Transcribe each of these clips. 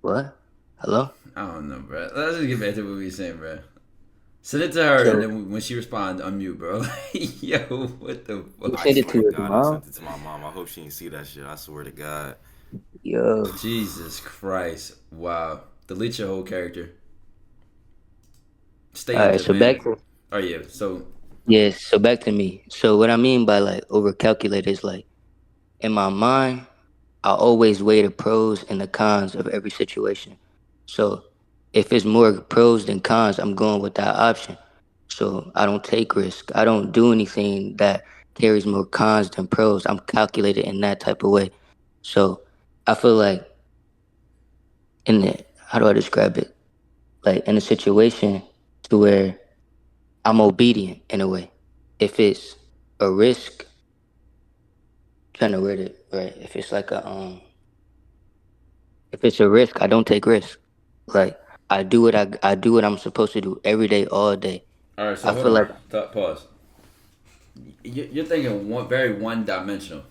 What? Hello? I don't know, bro. Let's just get back to what we were saying, bro. Send it to her, and So then when she responds, unmute, bro. Like, yo, what the you fuck? I sent it swear to to your God, I mom? sent it to my mom. I hope she didn't see that shit. I swear to God. Yo. Jesus Christ! Wow, delete your whole character. Stay in Alright, there, so fam. back to Oh yeah. So yes, so back to me. So what I mean by like overcalculate is like in my mind, I always weigh the pros and the cons of every situation. So if it's more pros than cons, I'm going with that option. So I don't take risk. I don't do anything that carries more cons than pros. I'm calculated in that type of way. So I feel like in the how do I describe it? Like in a situation to where I'm obedient in a way. If it's a risk, trying to word it right. If it's like if it's a risk, I don't take risks. Like I do what I'm supposed to do every day, all day. all right. So I hold feel on. like Pause. You're thinking very one dimensional,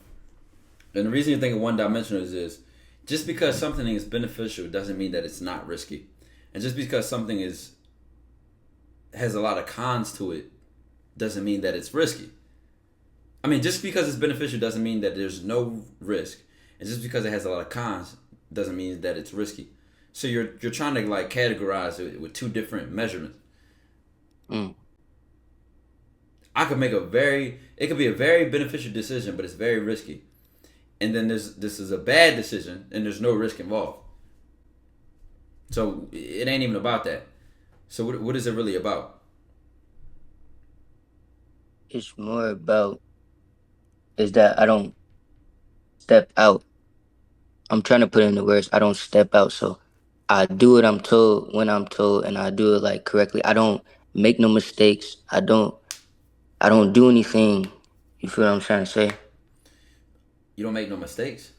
and the reason you're thinking one dimensional is just because something is beneficial doesn't mean that it's not risky, and just because something is has a lot of cons to it doesn't mean that it's risky. I mean, just because it's beneficial doesn't mean that there's no risk, and just because it has a lot of cons doesn't mean that it's risky. So you're trying to like categorize it with two different measurements. mm, I could make it could be a very beneficial decision, but it's very risky. And then this is a bad decision, and there's no risk involved. So it ain't even about that. So what is it really about? it's more about is that I don't step out. I'm trying to put in the words. I don't step out. So I do what I'm told when I'm told, and I do it like correctly. I don't make no mistakes. I don't do anything. You feel what I'm trying to say? You don't make no mistakes.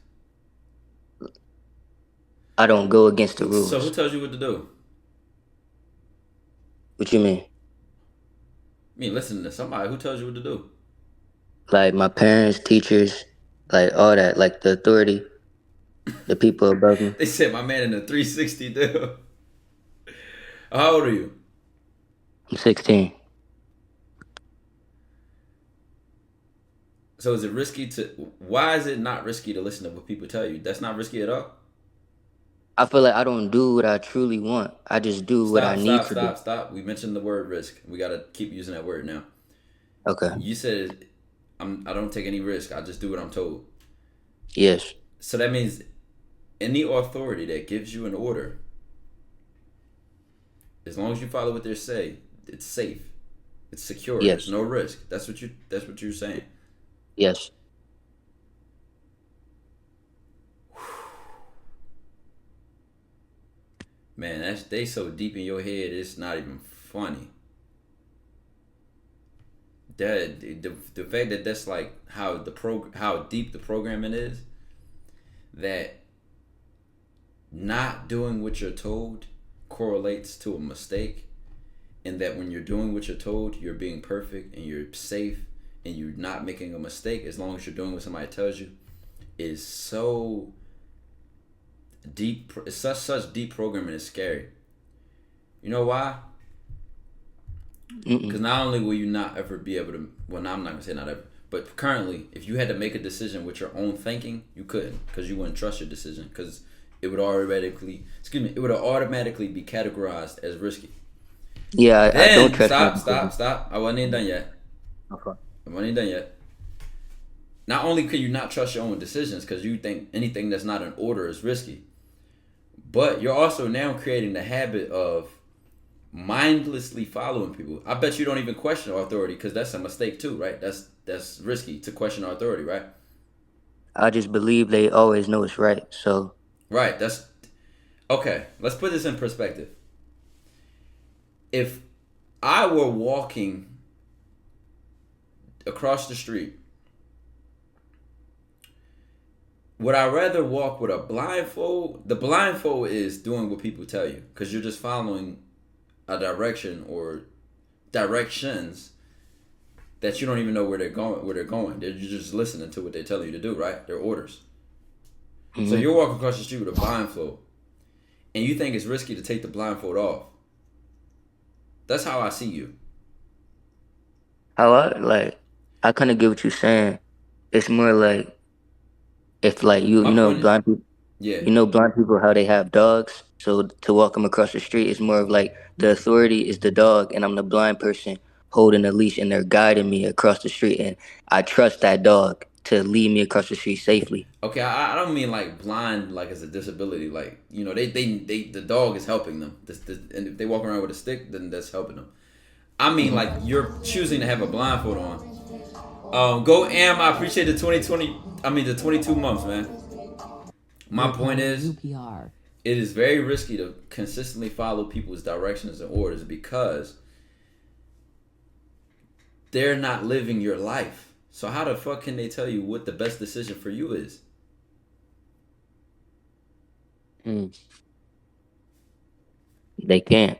I don't go against the So who rules. tells you what to do? What you mean? I mean, listen to somebody who tells you what to do. Like my parents, teachers, like all that, like the authority, the people above me. They said my man in a 360 deal. How old are you? I'm 16. So is it risky to? Why is it not risky to listen to what people tell you? That's not risky at all. I feel like I don't do what I truly want. I just do what I Stop, need stop, to do. stop, stop. We mentioned the word risk. We gotta keep using that word now. Okay. You said I don't take any risk. I just do what I'm told. Yes. So that means any authority that gives you an order, as long as you follow what they say, it's safe. It's secure. There's Yes. no risk. That's what you're saying. Yes. Man, that's they so deep in your head. It's not even funny. That the fact that that's like how deep the programming is, that not doing what you're told correlates to a mistake, and that when you're doing what you're told, you're being perfect and you're safe and you're not making a mistake as long as you're doing what somebody tells you, is so deep. It's such deep programming. It's scary. You know why? Mm-mm. Because not only will you not ever be able to, well, no, I'm not gonna say not ever, but currently, if you had to make a decision with your own thinking, you couldn't, because you wouldn't trust your decision, because it would automatically be categorized as risky. Yeah, I don't Then trust my stop. I wasn't even done yet. Okay. I wasn't even done yet. Not only could you not trust your own decisions because you think anything that's not in order is risky, but you're also now creating the habit of mindlessly following people. I bet you don't even question authority because that's a mistake too, right? That's risky to question authority, right? I just believe they always know it's right. So Right. That's okay. Let's put this in perspective. If I were walking across the street, would I rather walk with a blindfold? The blindfold is doing what people tell you because you're just following a direction or directions that you don't even know where they're going. You're just listening to what they tell you to do. Right? They're orders. So hmm you're walking across the street with a blindfold, and you think it's risky to take the blindfold off. That's how I see you. How I kind of get what you're saying. It's more like if like My you know point is, blind people. yeah. You know blind people how they have dogs. So to walk them across the street is more of like the authority is the dog, and I'm the blind person holding a leash, and they're guiding me across the street, and I trust that dog to lead me across the street safely. Okay, I don't mean like blind, like as a disability. Like they the dog is helping them. And if they walk around with a stick, then that's helping them. I mean like you're choosing to have a blindfold on. Go Am. I appreciate the 2020. I mean the 22 months, man. My point is, it is very risky to consistently follow people's directions and orders because they're not living your life. So how the fuck can they tell you what the best decision for you is? Mm. They can't.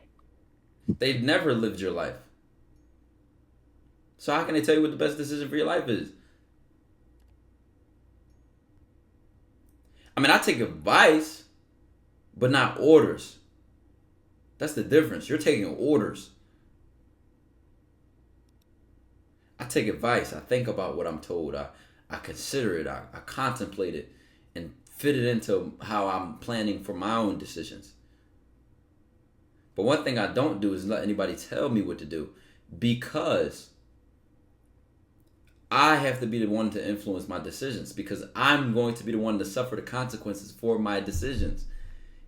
They've never lived your life. So how can they tell you what the best decision for your life is? I mean, I take advice, but not orders. That's the difference. You're taking orders. I take advice. I think about what I'm told. I consider it. I contemplate it and fit it into how I'm planning for my own decisions. But one thing I don't do is let anybody tell me what to do because I have to be the one to influence my decisions because I'm going to be the one to suffer the consequences for my decisions.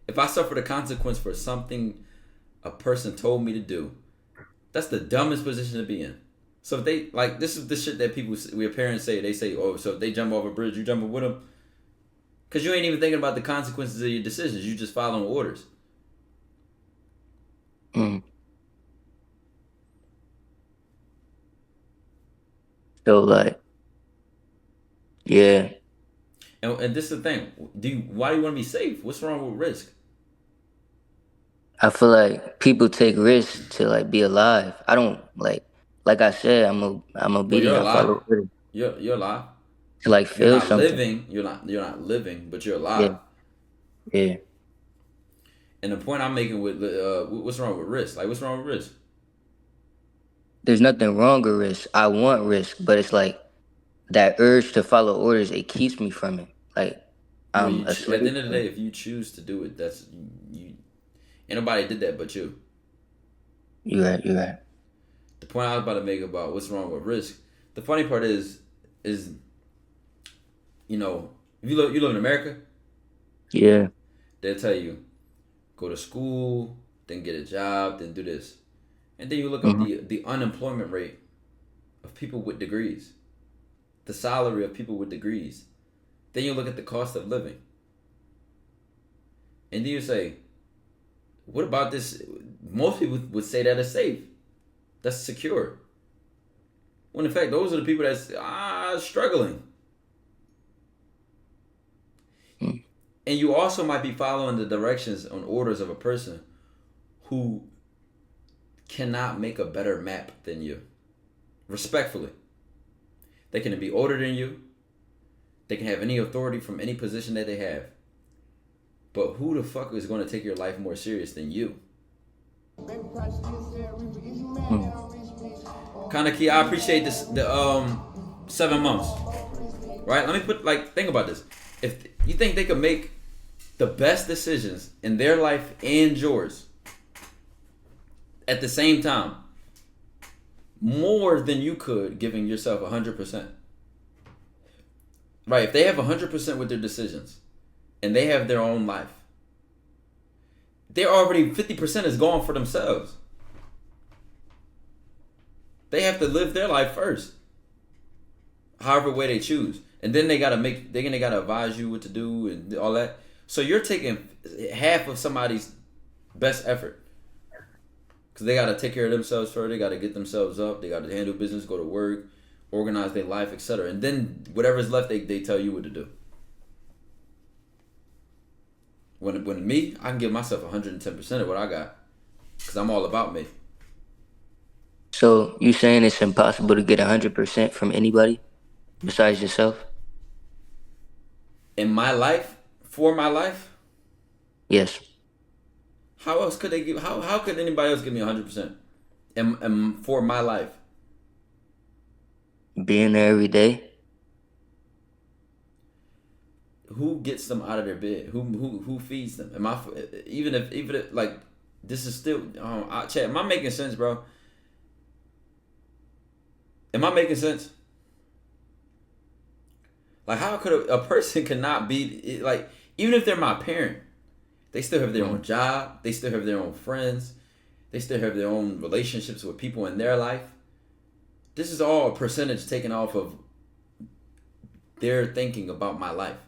If I suffer the consequence for something a person told me to do, that's the dumbest position to be in. So if they, like, this is the shit that people, your parents say, they say, oh, so if they jump off a bridge, you jumping with them? Because you ain't even thinking about the consequences of your decisions. You just following orders. Mm. So like, yeah. And this is the thing. Why do you want to be safe? What's wrong with risk? I feel like people take risks to like be alive. I don't like I said, I'm Well, you're obedient. I alive. follow orders You're alive. to like You're feel not something. living. You're not living, but you're Yeah, alive. yeah. And the point I'm making with what's wrong with risk? Like, what's wrong with risk? There's nothing wrong with risk. I want risk, but it's like that urge to follow orders. It keeps me from it. Like Well, I'm a at the slave end of the to day, it. if you choose to do it, that's you. Ain't nobody did that but you. You're right. You're right. The point I was about to make about what's wrong with risk. The funny part is you know, if you live in America, Yeah. they'll tell you go to school, then get a job, then do this, and then you look up Hmm. the unemployment rate of people with degrees, the salary of people with degrees. Then you look at the cost of living, and then you say, what about this? Most people would say that is safe, that's secure. When in fact, those are the people that's struggling. Mm. And you also might be following the directions and orders of a person who cannot make a better map than you. Respectfully. They can be older than you. They can have any authority from any position that they have. But who the fuck is going to take your life more serious than you? Mm. Kaneki, I appreciate this. The 7 months, right? Let me think about this. If you think they could make the best decisions in their life and yours at the same time, more than you could giving yourself 100%. Right? If they have 100% with their decisions and they have their own life, they're already 50% is gone for themselves. They have to live their life first, however way they choose, and then they gotta advise you what to do and all that. So you're taking half of somebody's best effort because they gotta take care of themselves first. They gotta get themselves up. They gotta handle business, go to work, organize their life, etc. And then whatever's left, they tell you what to do. When me, I can give myself 110% of what I got because I'm all about me. So you saying it's impossible to get 100% from anybody besides yourself? In my life, for my life, Yes. How else could they give? How could anybody else give me 100%? And for my life, Being there every day. who gets them out of their bed? Who feeds them? Am I even if like this is still? Chad, am I making sense, bro? Am I making sense? Like, how could a person cannot be like, even if they're my parent, they still have their own job, they still have their own friends, they still have their own relationships with people in their life. This is all a percentage taken off of their thinking about my life.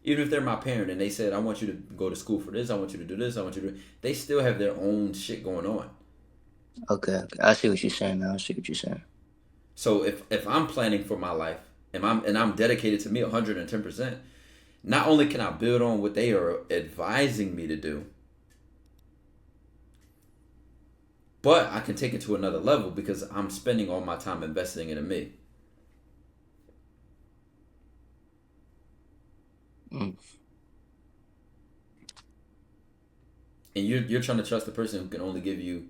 Even if they're my parent and they said, I want you to go to school for this, I want you to do this, I want you to, they still have their own shit going on. Okay. I see what you're saying now. I see what you're saying. So if I'm planning for my life and I'm dedicated to me 110%, not only can I build on what they are advising me to do, but I can take it to another level because I'm spending all my time investing into me. Mm. And you're trying to trust the person who can only give you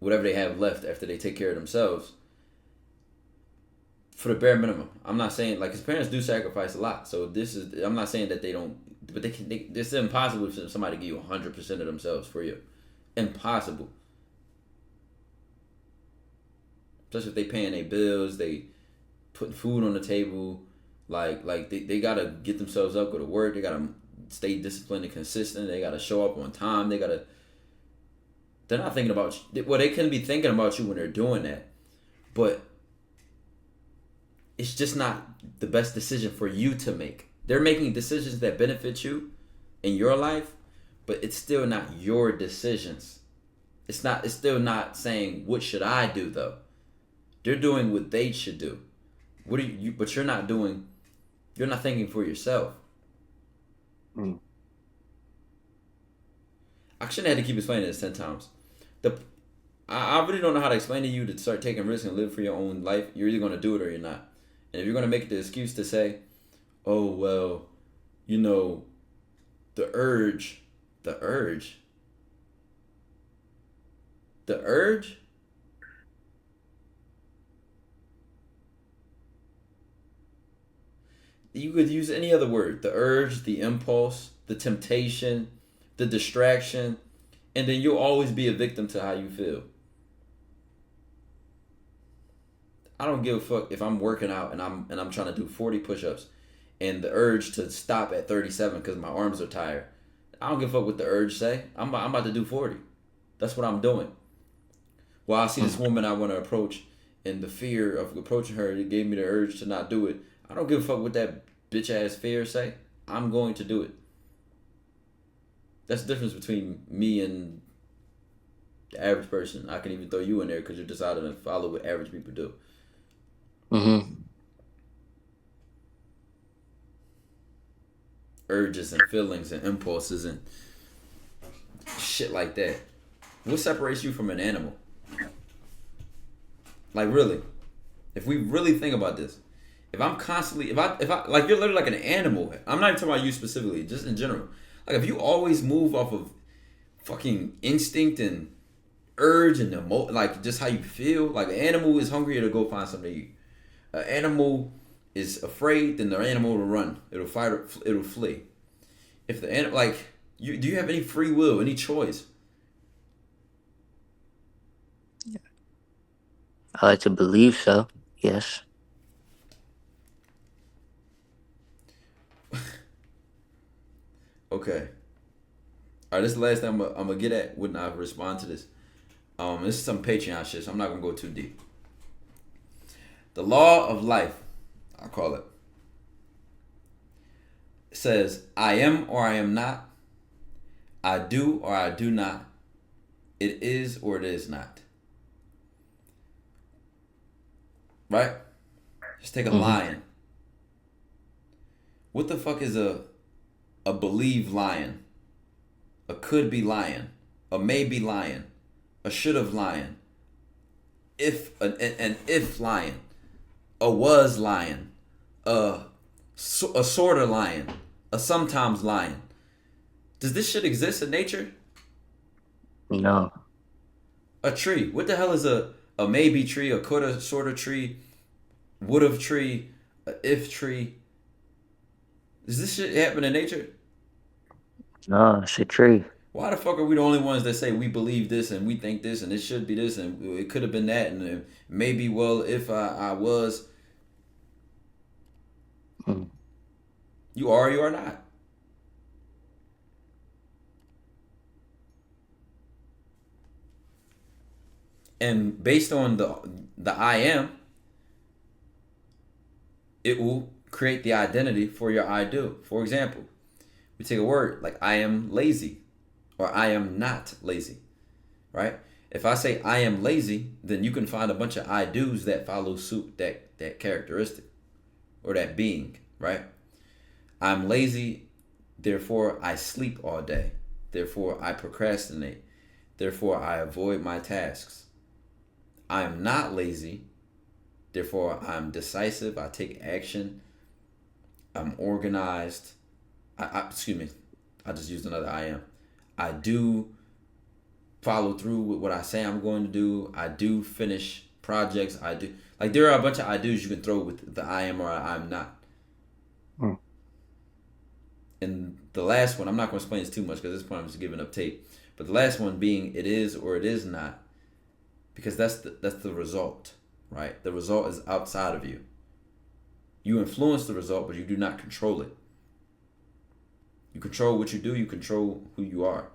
whatever they have left after they take care of themselves for the bare minimum. I'm not saying, like, his parents do sacrifice a lot, so I'm not saying that they don't, but it's impossible for somebody to give you 100% of themselves for you. Impossible. Especially if they paying their bills, they putting food on the table, like they gotta get themselves up, go to work, they gotta stay disciplined and consistent, they gotta show up on time, they're not thinking about you. Well, they can be thinking about you when they're doing that, but it's just not the best decision for you to make. They're making decisions that benefit you in your life, but it's still not your decisions. It's still not saying, what should I do though? They're doing what they should do. What are you? But you're not thinking for yourself. Mm. I shouldn't have to keep explaining this 10 times. I really don't know how to explain to you to start taking risks and live for your own life. You're either going to do it or you're not. And if you're going to make the excuse to say, oh, well, the urge. You could use any other word. The urge, the impulse, the temptation, the distraction, and then you'll always be a victim to how you feel. I don't give a fuck if I'm working out and I'm trying to do 40 push-ups and the urge to stop at 37 because my arms are tired. I don't give a fuck what the urge say. I'm about to do 40. That's what I'm doing. Well, I see this woman I want to approach, and the fear of approaching her, it gave me the urge to not do it. I don't give a fuck what that bitch ass fear say. I'm going to do it. That's the difference between me and the average person. I can even throw you in there because you're deciding to follow what average people do. Mm-hmm. Urges and feelings and impulses and shit like that. What separates you from an animal? Like, really, if we really think about this, if I'm constantly, if I, like, you're literally like an animal. I'm not even talking about you specifically, just in general. Like, if you always move off of fucking instinct and urge and like, just how you feel, like, an animal is hungrier to go find something to eat. An animal is afraid, then the animal will run. It'll fight, it'll flee. If the animal, like, do you have any free will, any choice? I like to believe so. Yes. Okay. All right, this is the last thing I'm gonna get at when I respond to this. This is some Patreon shit, so I'm not gonna go too deep. The law of life, I call it, says, I am or I am not. I do or I do not. It is or it is not. Right? Just take a lion. What the fuck is a believed lion? A could be lion. A maybe lion. A should have lion. An if lion. A was lion. A sort of lion. A sometimes lion. Does this shit exist in nature? No. A tree. What the hell is a maybe tree, a coulda, sorta tree, would've tree, a if tree? Does this shit happen in nature? No, it's a tree. Why the fuck are we the only ones that say we believe this and we think this and it should be this and it could have been that and maybe, well, if I was, Mm. you are or you are not. And based on the I am, it will create the identity for your I do. For example, we take a word like I am lazy or I am not lazy, right? If I say I am lazy, then you can find a bunch of I do's that follow suit that characteristic or that being, right? I'm lazy, therefore I sleep all day. Therefore I procrastinate. Therefore I avoid my tasks. I'm not lazy, therefore I'm decisive. I take action. I'm organized. Excuse me. I just used another I am. I do follow through with what I say I'm going to do. I do finish projects. I do, like, there are a bunch of I do's you can throw with the I am or I'm not. Mm. And the last one, I'm not going to explain this too much because at this point I'm just giving up tape. But the last one being it is or it is not, because that's the result, right? The result is outside of you. You influence the result, but you do not control it. You control what you do. You control who you are.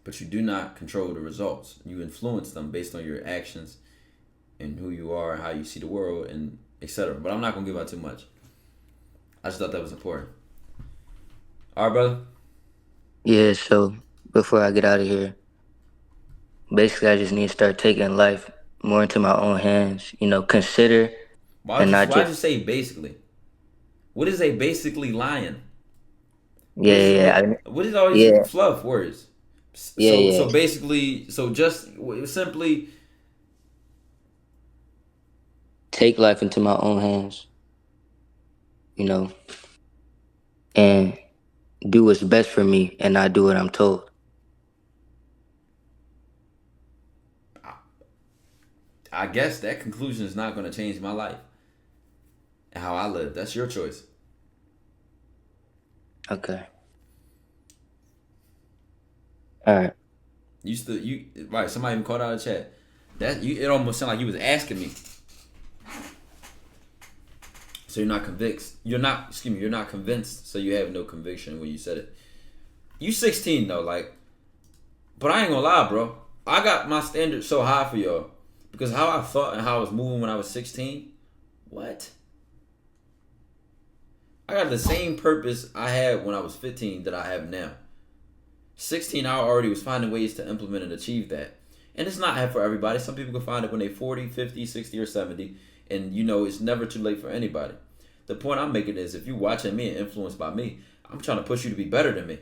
But you do not control the results. You influence them based on your actions and who you are and how you see the world and etc. But I'm not going to give out too much. I just thought that was important. All right, brother? Yeah, so before I get out of here, basically I just need to start taking life more into my own hands. Consider and not Why'd just you say basically? What is a basically lion? yeah, yeah, yeah, What is all these yeah, fluff words? yeah, So yeah. basically, so just simply, Take life into my own hands, you know, and do what's best for me and not do what I'm told. I guess that conclusion is not going to change my life and how I live. That's your choice. Okay. All right. You right? Somebody even called out a chat. That you, it almost sounded like you was asking me. So you're not convinced. You're not. Excuse me. You're not convinced. So you have no conviction when you said it. You 16 though, like. But I ain't gonna lie, bro. I got my standards so high for y'all because how I thought and how I was moving when I was 16. What? I got the same purpose I had when I was 15 that I have now. 16, I already was finding ways to implement and achieve that. And it's not for everybody. Some people can find it when they're 40, 50, 60, or 70. And it's never too late for anybody. The point I'm making is if you're watching me and influenced by me, I'm trying to push you to be better than me.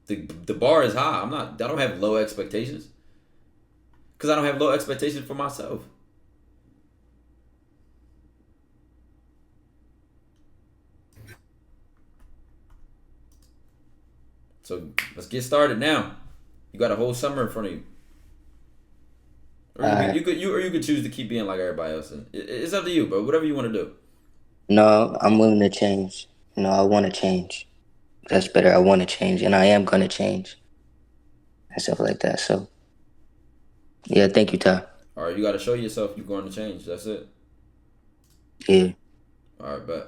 The bar is high. I don't have low expectations. Because I don't have low expectations for myself. So let's get started now. You got a whole summer in front of you. Or All right. you could choose to keep being like everybody else. And it's up to you, but whatever you want to do. No, I'm willing to change. I want to change. That's better. I want to change, and I am gonna change and stuff like that. So, yeah, thank you, Ty. All right, you got to show yourself you're going to change. That's it. Yeah. All right, bet.